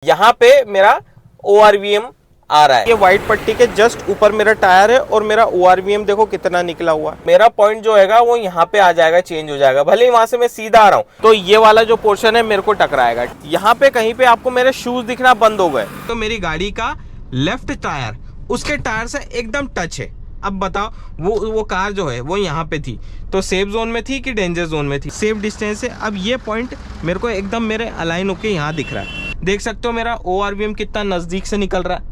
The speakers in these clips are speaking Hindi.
यहाँ पे मेरा ORVM आ रहा है। ये व्हाइट पट्टी के जस्ट ऊपर मेरा टायर है और मेरा ORVM देखो कितना निकला हुआ है। मेरा पॉइंट जो हैगा वो यहाँ पे आ जाएगा, चेंज हो जाएगा। भले ही वहां से मैं सीधा आ रहा हूँ तो ये वाला जो पोर्शन है मेरे को टकराएगा। यहाँ पे कहीं पे आपको मेरे शूज दिखना बंद हो गए तो मेरी गाड़ी का लेफ्ट टायर उसके टायर से एकदम टच है। अब बताओ वो कार जो है वो यहाँ पे थी तो सेफ जोन में थी कि डेंजर जोन में थी? सेफ डिस्टेंस है। अब ये पॉइंट मेरे को एकदम मेरे अलाइन होके यहाँ दिख रहा है। देख सकते हो मेरा ORVM कितना नज़दीक से निकल रहा है,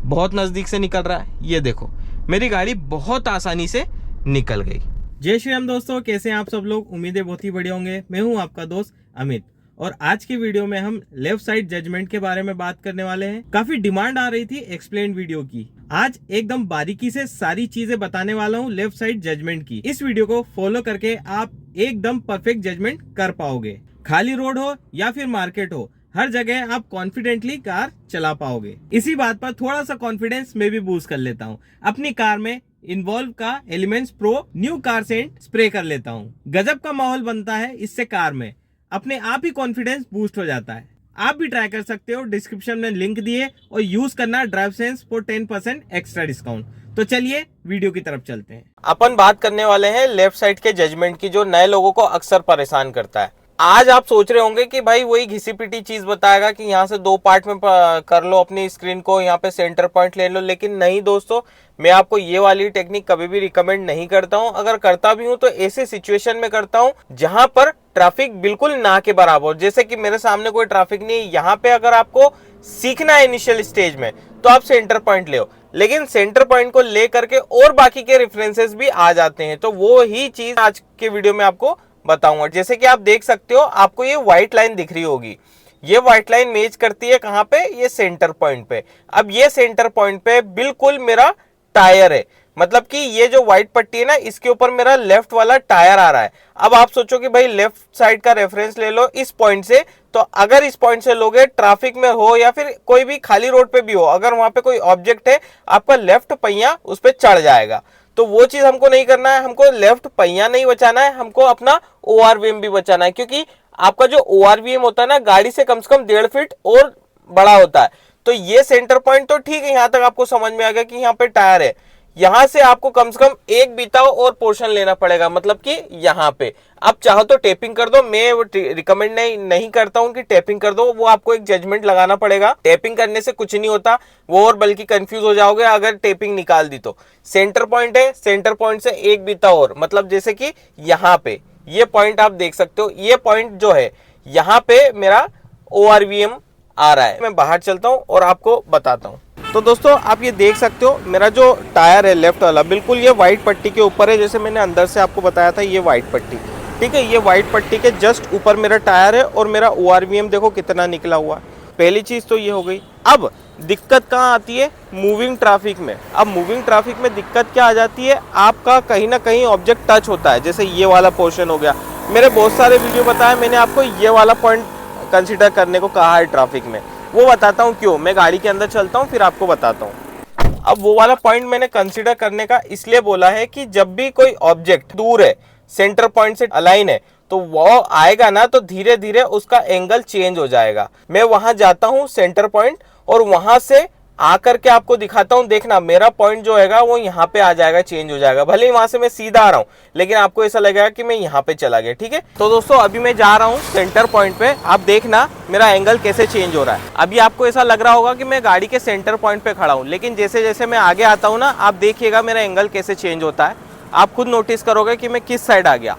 बहुत नज़दीक से निकल रहा है। ये देखो मेरी गाड़ी बहुत आसानी से निकल गई। जय श्री राम दोस्तों, कैसे हैं आप सब लोग? उम्मीदें बहुत ही बढ़िया होंगे। मैं हूं आपका दोस्त अमित और आज की वीडियो में हम लेफ्ट साइड जजमेंट के बारे में बात करने वाले हैं। काफी डिमांड आ रही थी एक्सप्लेन वीडियो की। आज एकदम बारीकी से सारी चीजें बताने वाला हूं लेफ्ट साइड जजमेंट की। इस वीडियो को फॉलो करके आप एकदम परफेक्ट जजमेंट कर पाओगे। खाली रोड हो या फिर मार्केट हो, हर जगह आप कॉन्फिडेंटली कार चला पाओगे। इसी बात पर थोड़ा सा कॉन्फिडेंस मैं भी बूस्ट कर लेता हूँ। अपनी कार में इन्वॉल्व का elements pro new car scent spray कर लेता हूँ। गजब का माहौल बनता है इससे। कार में अपने आप ही कॉन्फिडेंस बूस्ट हो जाता है। आप भी ट्राई कर सकते हो, डिस्क्रिप्शन में लिंक दिए और यूज करना drive sense for 10% extra discount. तो चलिए वीडियो की तरफ चलते हैं। अपन बात करने वाले हैं लेफ्ट साइड के जजमेंट की, जो नए लोगों को अक्सर परेशान करता है। आज आप सोच रहे होंगे कि भाई वही घिसी पिटी चीज बताएगा कि यहाँ से दो पार्ट में कर लो अपनी स्क्रीन को, यहाँ पे सेंटर पॉइंट ले लो। लेकिन नहीं दोस्तों, मैं आपको ये वाली टेक्निक कभी भी रिकमेंड नहीं करता हूँ। अगर करता भी हूँ तो ऐसे सिचुएशन में करता हूँ जहां पर ट्रैफिक बिल्कुल ना के बराबर। जैसे कि मेरे सामने कोई ट्रैफिक नहीं है, यहाँ पे अगर आपको सीखना है इनिशियल स्टेज में तो आप सेंटर पॉइंट ले, लेकिन सेंटर पॉइंट को ले करके और बाकी के रेफरेंसेस भी आ जाते हैं। तो वो ही चीज आज के वीडियो में आपको बताऊंगा। जैसे कि आप देख सकते हो, आपको ये व्हाइट लाइन दिख रही होगी। ये व्हाइट लाइन मैच करती है कहां पे? ये सेंटर पॉइंट पे। अब ये सेंटर पॉइंट पे बिल्कुल मेरा टायर है, मतलब कि ये जो व्हाइट पट्टी है ना, इसके ऊपर मेरा लेफ्ट वाला टायर आ रहा है। अब आप सोचो कि भाई लेफ्ट साइड का रेफरेंस ले लो इस पॉइंट से, तो अगर इस पॉइंट से लोगे, ट्रैफिक में हो या फिर कोई भी खाली रोड पे भी हो, अगर वहां पे कोई ऑब्जेक्ट है, आपका लेफ्ट पहिया उस पर चढ़ जाएगा। तो वो चीज हमको नहीं करना है। हमको लेफ्ट पहिया नहीं बचाना है, हमको अपना ORVM भी बचाना है। क्योंकि आपका जो ORVM होता है ना, गाड़ी से कम 1.5 फीट और बड़ा होता है। तो ये सेंटर पॉइंट तो ठीक है, यहां तक आपको समझ में आ गया कि यहाँ पे टायर है। यहां से आपको कम से कम एक बीता और पोर्शन लेना पड़ेगा, मतलब कि यहाँ पे। आप चाहो तो टेपिंग कर दो, मैं रिकमेंड नहीं करता हूं कि टेपिंग कर दो। वो आपको एक जजमेंट लगाना पड़ेगा। टेपिंग करने से कुछ नहीं होता, वो और बल्कि कंफ्यूज हो जाओगे अगर टेपिंग निकाल दी तो। सेंटर पॉइंट है, सेंटर पॉइंट से एक बीता और, मतलब जैसे कि यहाँ पे ये पॉइंट आप देख सकते हो। ये पॉइंट जो है यहाँ पे मेरा ORVM आ रहा है। मैं बाहर चलता हूँ और आपको बताता हूँ। तो दोस्तों आप ये देख सकते हो, मेरा जो टायर है लेफ्ट वाला बिल्कुल ये व्हाइट पट्टी के ऊपर है। जैसे मैंने अंदर से आपको बताया था, ये व्हाइट पट्टी, ठीक है। ये व्हाइट पट्टी के जस्ट ऊपर मेरा टायर है और मेरा ORVM देखो कितना निकला हुआ है। पहली चीज तो ये हो गई। अब दिक्कत कहाँ आती है? मूविंग ट्रैफिक में। अब मूविंग ट्रैफिक में दिक्कत क्या आ जाती है? आपका कहीं ना कहीं ऑब्जेक्ट टच होता है। जैसे ये वाला पोर्शन हो गया। मेरे बहुत सारे वीडियो बताए मैंने आपको, ये वाला पॉइंट कंसिडर करने को कहा है ट्रैफिक में। वो बताता हूँ क्यों। मैं गाड़ी के अंदर चलता हूँ फिर आपको बताता हूँ। अब वो वाला पॉइंट मैंने कंसीडर करने का इसलिए बोला है कि जब भी कोई ऑब्जेक्ट दूर है, सेंटर पॉइंट से अलाइन है, तो वो आएगा ना तो धीरे धीरे उसका एंगल चेंज हो जाएगा। मैं वहां जाता हूँ सेंटर पॉइंट और वहां से आकर के आपको दिखाता हूँ। देखना मेरा पॉइंट जो हैगा वो यहाँ पे आ जाएगा, चेंज हो जाएगा। भले ही वहां से मैं सीधा आ रहा हूँ, लेकिन आपको ऐसा लगेगा कि मैं यहाँ पे चला गया, ठीक है। तो दोस्तों अभी मैं जा रहा हूँ सेंटर पॉइंट पे। आप देखना मेरा एंगल कैसे चेंज हो रहा है। अभी आपको ऐसा लग रहा होगा कि मैं गाड़ी के सेंटर पॉइंट पे खड़ा हूँ, लेकिन जैसे जैसे मैं आगे आता हूँ ना, आप देखिएगा मेरा एंगल कैसे चेंज होता है। आप खुद नोटिस करोगे कि मैं किस साइड आ गया।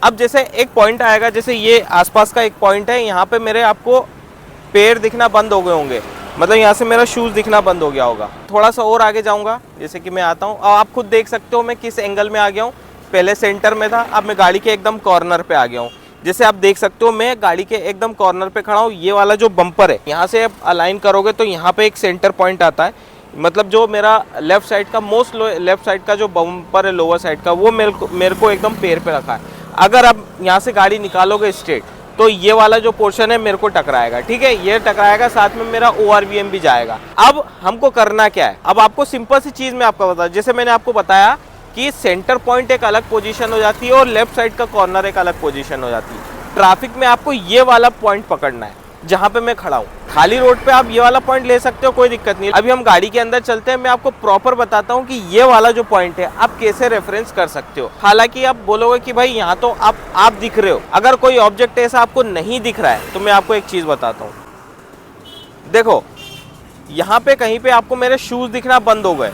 अब जैसे एक पॉइंट आएगा, जैसे ये आसपास का एक पॉइंट है, यहाँ पे मेरे आपको पैर दिखना बंद हो गए होंगे, मतलब यहाँ से मेरा शूज दिखना बंद हो गया होगा। थोड़ा सा और आगे जाऊँगा, जैसे कि मैं आता हूँ, और आप खुद देख सकते हो मैं किस एंगल में आ गया हूँ। पहले सेंटर में था, अब मैं गाड़ी के एकदम कॉर्नर पे आ गया हूँ। जैसे आप देख सकते हो मैं गाड़ी के एकदम कॉर्नर पे खड़ा हूँ। ये वाला जो बम्पर है, यहाँ से आप अलाइन करोगे तो यहाँ पे एक सेंटर पॉइंट आता है। मतलब जो मेरा लेफ्ट साइड का मोस्ट लेफ्ट साइड का जो बम्पर है लोअर साइड का, वो मेरे को एकदम पैर पे रखा है। अगर आप यहाँ से गाड़ी निकालोगे स्ट्रेट तो ये वाला जो पोर्शन है मेरे को टकराएगा, ठीक है। ये टकराएगा, साथ में मेरा ORVM भी जाएगा। अब हमको करना क्या है? अब आपको सिंपल सी चीज मैं आपको बता, जैसे मैंने आपको बताया कि सेंटर पॉइंट एक अलग पोजीशन हो जाती है और लेफ्ट साइड का कॉर्नर एक अलग पोजीशन हो जाती है। ट्रैफिक में आपको ये वाला पॉइंट पकड़ना है। जहाँ पे मैं खड़ा हूँ। खाली रोड पे आप ये वाला पॉइंट ले सकते हो, कोई दिक्कत नहीं। अभी हम गाड़ी के अंदर चलते हैं, मैं आपको प्रॉपर बताता हूँ कि ये वाला जो पॉइंट है आप कैसे रेफरेंस कर सकते हो। हालांकि आप बोलोगे कि भाई यहाँ तो आप दिख रहे हो, अगर कोई ऑब्जेक्ट ऐसा आपको नहीं दिख रहा है तो मैं आपको एक चीज बताता हूँ। देखो यहाँ पे कहीं पे आपको मेरे शूज दिखना बंद हो गए।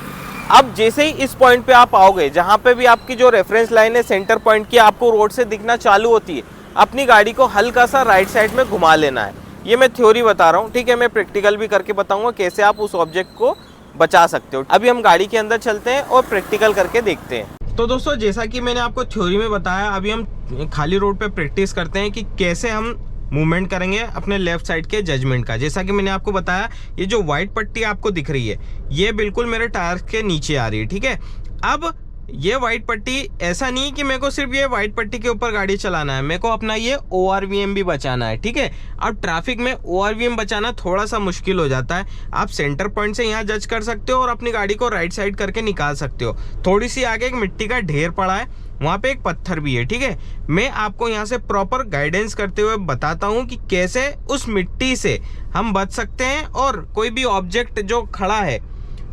अब जैसे ही इस पॉइंट पे आप आओगे, जहाँ पे भी आपकी जो रेफरेंस लाइन है सेंटर पॉइंट की आपको रोड से दिखना चालू होती है, अपनी गाड़ी को हल्का सा राइट साइड में घुमा लेना है। ये मैं थ्योरी बता रहा हूँ, ठीक है। मैं प्रैक्टिकल भी करके बताऊंगा कैसे आप उस ऑब्जेक्ट को बचा सकते हो। अभी हम गाड़ी के अंदर चलते हैं और प्रैक्टिकल करके देखते हैं। तो दोस्तों जैसा कि मैंने आपको थ्योरी में बताया, अभी हम खाली रोड पे प्रैक्टिस करते हैं कि कैसे हम मूवमेंट करेंगे अपने लेफ्ट साइड के जजमेंट का। जैसा कि मैंने आपको बताया, ये जो व्हाइट पट्टी आपको दिख रही है ये बिल्कुल मेरे टायर के नीचे आ रही है, ठीक है। अब ये व्हाइट पट्टी ऐसा नहीं कि मेरे को सिर्फ ये व्हाइट पट्टी के ऊपर गाड़ी चलाना है, मेरे को अपना ये ORVM भी बचाना है, ठीक है। अब ट्रैफिक में ORVM बचाना थोड़ा सा मुश्किल हो जाता है। आप सेंटर पॉइंट से यहाँ जज कर सकते हो और अपनी गाड़ी को राइट साइड करके निकाल सकते हो। थोड़ी सी आगे एक मिट्टी का ढेर पड़ा है, वहाँ पे एक पत्थर भी है, ठीक है। मैं आपको यहाँ से प्रॉपर गाइडेंस करते हुए बताता हूँ कि कैसे उस मिट्टी से हम बच सकते हैं और कोई भी ऑब्जेक्ट जो खड़ा है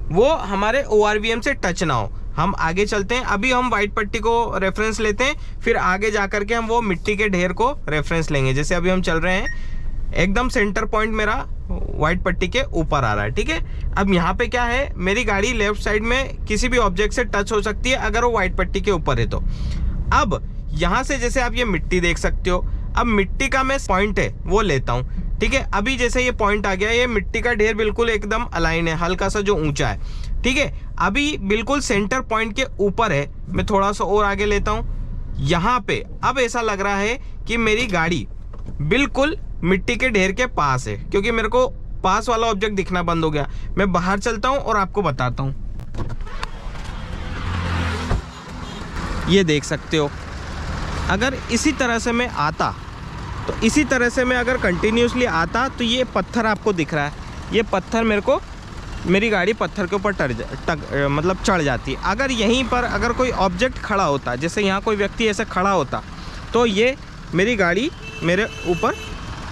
वो हमारे ORVM से टच ना हो। हम आगे चलते हैं। अभी हम व्हाइट पट्टी को रेफरेंस लेते हैं, फिर आगे जा करके हम वो मिट्टी के ढेर को रेफरेंस लेंगे। जैसे अभी हम चल रहे हैं, एकदम सेंटर पॉइंट मेरा व्हाइट पट्टी के ऊपर आ रहा है, ठीक है। अब यहाँ पे क्या है, मेरी गाड़ी लेफ्ट साइड में किसी भी ऑब्जेक्ट से टच हो सकती है अगर वो व्हाइट पट्टी के ऊपर है तो। अब यहाँ से जैसे आप ये मिट्टी देख सकते हो, अब मिट्टी का मैं पॉइंट है वो लेता हूँ, ठीक है। अभी जैसे ये पॉइंट आ गया, ये मिट्टी का ढेर बिल्कुल एकदम अलाइन है, हल्का सा जो ऊंचा है, ठीक है। अभी बिल्कुल सेंटर पॉइंट के ऊपर है, मैं थोड़ा सा और आगे लेता हूँ। यहाँ पे अब ऐसा लग रहा है कि मेरी गाड़ी बिल्कुल मिट्टी के ढेर के पास है, क्योंकि मेरे को पास वाला ऑब्जेक्ट दिखना बंद हो गया। मैं बाहर चलता हूँ और आपको बताता हूँ। ये देख सकते हो, अगर इसी तरह से मैं आता तो इसी तरह से मैं अगर कंटिन्यूसली आता तो ये पत्थर आपको दिख रहा है, ये पत्थर मेरी गाड़ी पत्थर के ऊपर मतलब चढ़ जाती है। अगर यहीं पर अगर कोई ऑब्जेक्ट खड़ा होता, जैसे यहाँ कोई व्यक्ति ऐसे खड़ा होता, तो ये मेरी गाड़ी मेरे ऊपर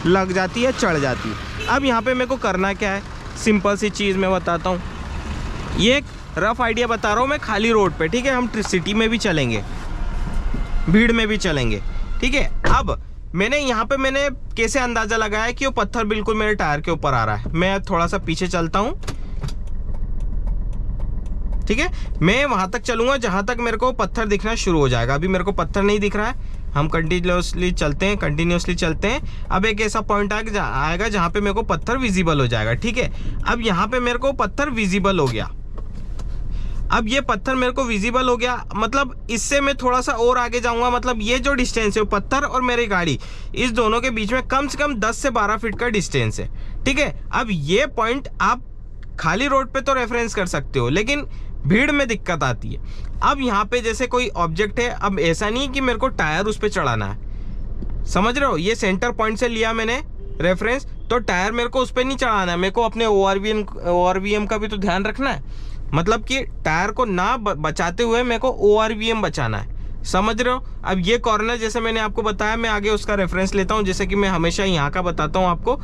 लग जाती है, चढ़ जाती है। अब यहाँ पे मेरे को करना क्या है, सिंपल सी चीज़ मैं बताता हूँ। ये एक रफ आइडिया बता रहा हूँ मैं खाली रोड पे, ठीक है। हम सिटी में भी चलेंगे, भीड़ में भी चलेंगे, ठीक है। अब मैंने कैसे अंदाज़ा लगाया कि वो पत्थर बिल्कुल मेरे टायर के ऊपर आ रहा है। मैं थोड़ा सा पीछे चलता हूँ, ठीक है। मैं वहां तक चलूंगा जहां तक मेरे को पत्थर दिखना शुरू हो जाएगा। अभी मेरे को पत्थर नहीं दिख रहा है, हम कंटिन्यूसली चलते हैं। अब एक ऐसा पॉइंट आएगा जहां पे मेरे को पत्थर विजिबल हो जाएगा, ठीक है। अब यहाँ पे मेरे को पत्थर विजिबल हो गया। अब ये पत्थर मेरे को विजिबल हो गया, मतलब इससे मैं थोड़ा सा और आगे जाऊंगा, मतलब ये जो डिस्टेंस है पत्थर और मेरी गाड़ी, इस दोनों के बीच में कम से कम 10 से 12 फीट का डिस्टेंस है, ठीक है। अब ये पॉइंट आप खाली रोड पे तो रेफरेंस कर सकते हो, लेकिन भीड़ में दिक्कत आती है। अब यहाँ पे जैसे कोई ऑब्जेक्ट है, अब ऐसा नहीं कि मेरे को टायर उस पर चढ़ाना है, समझ रहे हो। ये सेंटर पॉइंट से लिया मैंने रेफरेंस, तो टायर मेरे को उस पर नहीं चढ़ाना है, मेरे को अपने ORVM का भी तो ध्यान रखना है। मतलब कि टायर को ना बचाते हुए मेरे को ORVM बचाना है, समझ रहे हो। अब ये कॉर्नर जैसे मैंने आपको बताया, मैं आगे उसका रेफरेंस लेता हूँ, जैसे कि मैं हमेशा यहाँ का बताता हूँ आपको।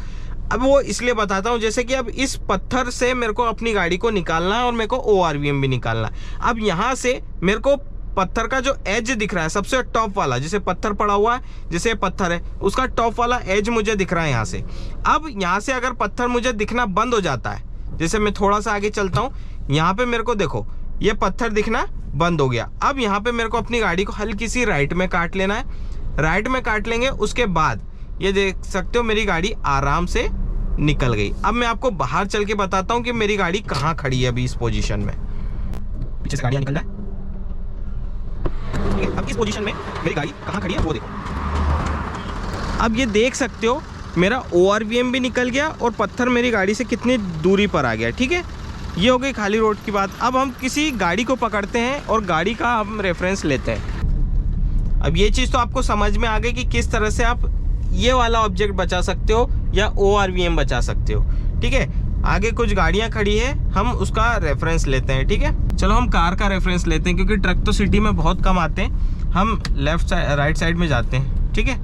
अब वो इसलिए बताता हूँ जैसे कि अब इस पत्थर से मेरे को अपनी गाड़ी को निकालना है और मेरे को ORVM भी निकालना है। अब यहाँ से मेरे को पत्थर का जो एज दिख रहा है, सबसे टॉप वाला, जैसे पत्थर पड़ा हुआ है, जैसे पत्थर है, उसका टॉप वाला एज मुझे दिख रहा है यहाँ से। अब यहाँ से अगर पत्थर मुझे दिखना बंद हो जाता है, जैसे मैं थोड़ा सा आगे चलता हूँ, यहाँ पे मेरे को देखो ये पत्थर दिखना बंद हो गया। अब यहाँ पे मेरे को अपनी गाड़ी को हल्की सी राइट में काट लेना है। राइट में काट लेंगे, उसके बाद ये देख सकते हो मेरी गाड़ी आराम से निकल गई। अब मैं आपको बाहर चल के बताता हूँ कि मेरी गाड़ी कहाँ खड़ी है अभी इस पोजीशन में। पीछे से गाड़ियाँ निकल जाए, अब इस पोजीशन में मेरी गाड़ी कहाँ खड़ी है वो देखो। अब ये देख सकते हो मेरा ORVM भी निकल गया और पत्थर मेरी गाड़ी से कितनी दूरी पर आ गया, ठीक है। ये हो गई खाली रोड की बात। अब हम किसी गाड़ी को पकड़ते हैं और गाड़ी का हम रेफरेंस लेते हैं। अब ये चीज़ तो आपको समझ में आ गई कि किस तरह से आप ये वाला ऑब्जेक्ट बचा सकते हो या ORVM बचा सकते हो, ठीक है। आगे कुछ गाड़ियां खड़ी है, हम उसका रेफरेंस लेते हैं, ठीक है। चलो हम कार का रेफरेंस लेते हैं, क्योंकि ट्रक तो सिटी में बहुत कम आते हैं। हम राइट साइड में जाते हैं, ठीक है।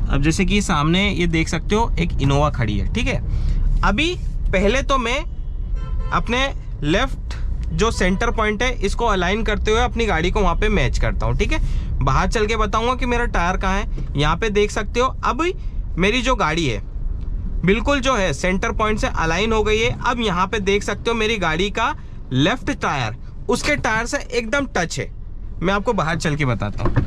अब जैसे कि सामने ये देख सकते हो एक इनोवा खड़ी है, ठीक है। अभी पहले तो मैं अपने लेफ्ट जो सेंटर पॉइंट है इसको अलाइन करते हुए अपनी गाड़ी को वहाँ पे मैच करता हूँ, ठीक है। बाहर चल के बताऊँगा कि मेरा टायर कहाँ है। यहाँ पे देख सकते हो अब मेरी जो गाड़ी है बिल्कुल जो है सेंटर पॉइंट से अलाइन हो गई है। अब यहाँ पे देख सकते हो मेरी गाड़ी का लेफ्ट टायर उसके टायर से एकदम टच है। मैं आपको बाहर चल के बताता हूँ,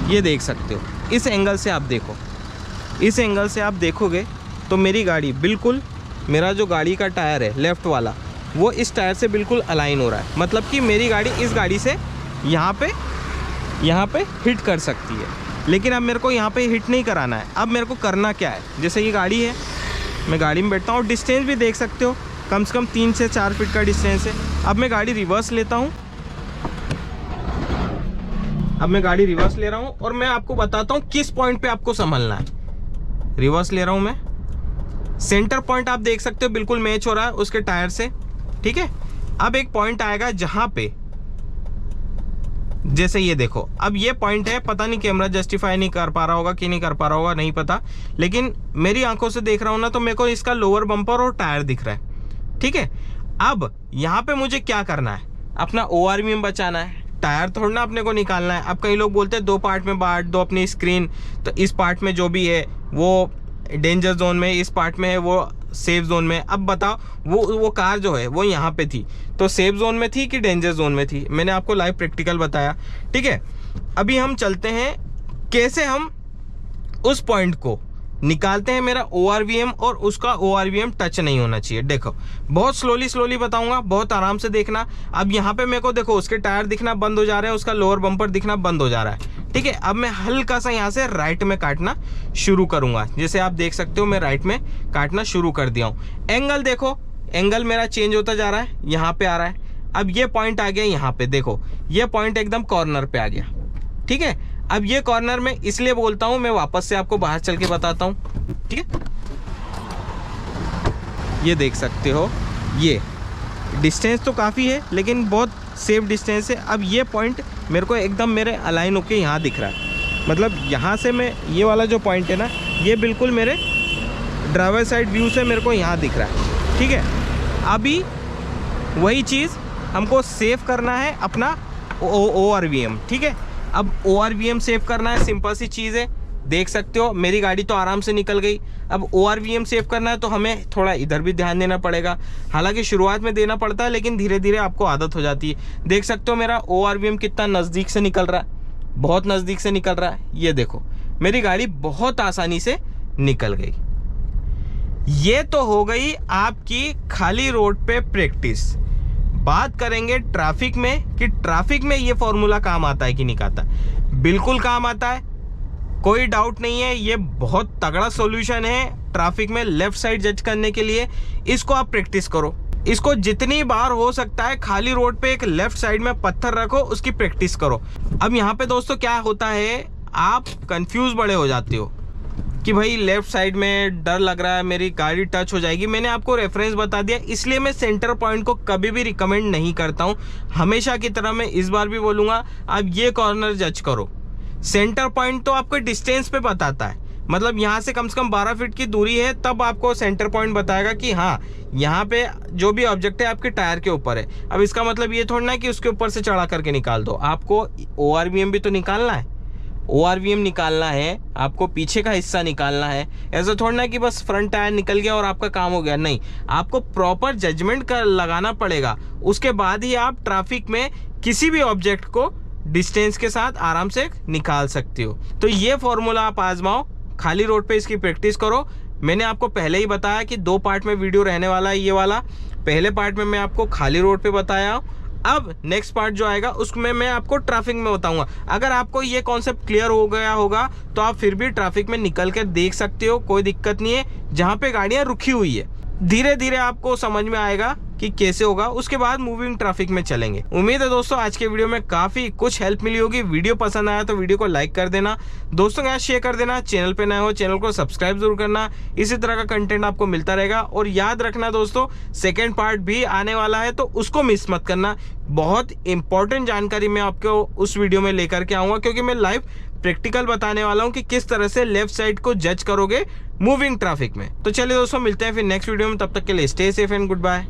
ये देख सकते हो। इस एंगल से आप देखो, इस एंगल से आप देखोगे तो मेरी गाड़ी बिल्कुल, मेरा जो गाड़ी का टायर है लेफ़्ट वाला वो इस टायर से बिल्कुल अलाइन हो रहा है। मतलब कि मेरी गाड़ी इस गाड़ी से यहाँ पे हिट कर सकती है। लेकिन अब मेरे को यहाँ पे हिट नहीं कराना है। अब मेरे को करना क्या है, जैसे ये गाड़ी है, मैं गाड़ी में बैठता हूँ, डिस्टेंस भी देख सकते हो कम से कम 3 से 4 फीट का डिस्टेंस है। अब मैं गाड़ी रिवर्स लेता हूँ, अब मैं गाड़ी रिवर्स ले रहा हूँ और मैं आपको बताता हूँ किस पॉइंट पे आपको संभलना है। रिवर्स ले रहा हूँ मैं, सेंटर पॉइंट आप देख सकते हो बिल्कुल मैच हो रहा है उसके टायर से, ठीक है। अब एक पॉइंट आएगा जहां पे, जैसे ये देखो, अब ये पॉइंट है, पता नहीं कैमरा जस्टिफाई नहीं कर पा रहा होगा कि नहीं कर पा रहा होगा, नहीं पता, लेकिन मेरी आंखों से देख रहा हूं ना तो मेरे को इसका लोअर बम्पर और टायर दिख रहा है, ठीक है। अब यहाँ पे मुझे क्या करना है, अपना ORVM बचाना है, टायर थोड़ा ना अपने को निकालना है। अब कई लोग बोलते हैं 2 पार्ट में बांट दो अपनी स्क्रीन, तो इस पार्ट में जो भी है वो डेंजर जोन में, इस पार्ट में है वो सेफ जोन में। अब बताओ वो कार जो है वो यहाँ पे थी तो सेफ जोन में थी कि डेंजर जोन में थी, मैंने आपको लाइव प्रैक्टिकल बताया, ठीक है। अभी हम चलते हैं कैसे हम उस पॉइंट को निकालते हैं। मेरा ORVM और उसका ORVM टच नहीं होना चाहिए। देखो बहुत स्लोली बताऊंगा, बहुत आराम से देखना। अब यहाँ पे मेरे को देखो उसके टायर दिखना बंद हो जा रहे हैं, उसका लोअर बम्पर दिखना बंद हो जा रहा है, ठीक है। अब मैं हल्का सा यहाँ से राइट में काटना शुरू करूंगा, जैसे आप देख सकते हो मैं राइट में काटना शुरू कर दिया हूँ। एंगल देखो, एंगल मेरा चेंज होता जा रहा है, यहाँ पे आ रहा है। अब ये पॉइंट आ गया यहाँ पे, देखो ये पॉइंट एकदम कॉर्नर पे आ गया, ठीक है। अब ये कॉर्नर में इसलिए बोलता हूं, मैं वापस से आपको बाहर चल के बताता हूं, ठीक है। ये देख सकते हो, ये डिस्टेंस तो काफ़ी है लेकिन बहुत सेफ डिस्टेंस है। अब ये पॉइंट मेरे को एकदम मेरे अलाइन होके यहाँ दिख रहा है, मतलब यहाँ से मैं, ये वाला जो पॉइंट है ना ये बिल्कुल मेरे ड्राइवर साइड व्यू से मेरे को यहाँ दिख रहा है, ठीक है। अभी वही चीज़ हमको सेव करना है अपना ORVM, ठीक है। अब ORVM सेव करना है, सिंपल सी चीज़ है, देख सकते हो मेरी गाड़ी तो आराम से निकल गई। अब ORVM सेव करना है तो हमें थोड़ा इधर भी ध्यान देना पड़ेगा, हालांकि शुरुआत में देना पड़ता है लेकिन धीरे धीरे आपको आदत हो जाती है। देख सकते हो मेरा ORVM कितना नज़दीक से निकल रहा है, बहुत नज़दीक से निकल रहा है। ये देखो मेरी गाड़ी बहुत आसानी से निकल गई। ये तो हो गई आपकी खाली रोड पे प्रैक्टिस। बात करेंगे ट्रैफिक में कि ट्रैफिक में ये फॉर्मूला काम आता है कि नहीं आता। बिल्कुल काम आता है, कोई डाउट नहीं है। ये बहुत तगड़ा सॉल्यूशन है ट्रैफिक में लेफ्ट साइड जज करने के लिए। इसको आप प्रैक्टिस करो, इसको जितनी बार हो सकता है खाली रोड पे एक लेफ्ट साइड में पत्थर रखो, उसकी प्रैक्टिस करो। अब यहाँ पे दोस्तों क्या होता है, आप कंफ्यूज बड़े हो जाते हो कि भाई लेफ्ट साइड में डर लग रहा है मेरी गाड़ी टच हो जाएगी। मैंने आपको रेफरेंस बता दिया, इसलिए मैं सेंटर पॉइंट को कभी भी रिकमेंड नहीं करता हूं। हमेशा की तरह मैं इस बार भी बोलूंगा, आप ये कॉर्नर जज करो। सेंटर पॉइंट तो आपको डिस्टेंस पे बताता है, मतलब यहाँ से कम 12 फीट की दूरी है तब आपको सेंटर पॉइंट बताएगा कि हाँ यहाँ पे जो भी ऑब्जेक्ट है आपके टायर के ऊपर है। अब इसका मतलब ये थोड़ा ना कि उसके ऊपर से चढ़ा करके निकाल दो, आपको ORVM भी तो निकालना है। ORVM निकालना है आपको, पीछे का हिस्सा निकालना है। ऐसा थोड़ा ना कि बस फ्रंट टायर निकल गया और आपका काम हो गया, नहीं, आपको प्रॉपर जजमेंट कर लगाना पड़ेगा। उसके बाद ही आप ट्रैफिक में किसी भी ऑब्जेक्ट को डिस्टेंस के साथ आराम से निकाल सकते हो। तो ये फॉर्मूला आप आजमाओ, खाली रोड पे इसकी प्रैक्टिस करो। मैंने आपको पहले ही बताया कि 2 पार्ट में वीडियो रहने वाला है ये वाला। पहले पार्ट में मैं आपको खाली रोड पे बताया, अब नेक्स्ट पार्ट जो आएगा उसमें मैं आपको ट्रैफिक में बताऊंगा। अगर आपको ये कॉन्सेप्ट क्लियर हो गया होगा तो आप फिर भी ट्रैफिक में निकल कर देख सकते हो, कोई दिक्कत नहीं है। जहाँ पे गाड़ियाँ रुकी हुई है, धीरे धीरे आपको समझ में आएगा कि कैसे होगा, उसके बाद मूविंग ट्रैफिक में चलेंगे। उम्मीद है दोस्तों आज के वीडियो में काफी कुछ हेल्प मिली होगी। वीडियो पसंद आया तो वीडियो को लाइक कर देना, दोस्तों के साथ शेयर कर देना, चैनल पे नए हो चैनल को सब्सक्राइब जरूर करना। इसी तरह का कंटेंट आपको मिलता रहेगा। और याद रखना दोस्तों, सेकेंड पार्ट भी आने वाला है तो उसको मिस मत करना। बहुत इंपॉर्टेंट जानकारी मैं आपको उस वीडियो में लेकर के आऊंगा, क्योंकि मैं लाइव प्रैक्टिकल बताने वाला हूं कि किस तरह से लेफ्ट साइड को जज करोगे मूविंग ट्रैफिक में। तो चलिए दोस्तों, मिलते हैं फिर नेक्स्ट वीडियो में। तब तक के लिए stay safe and good bye.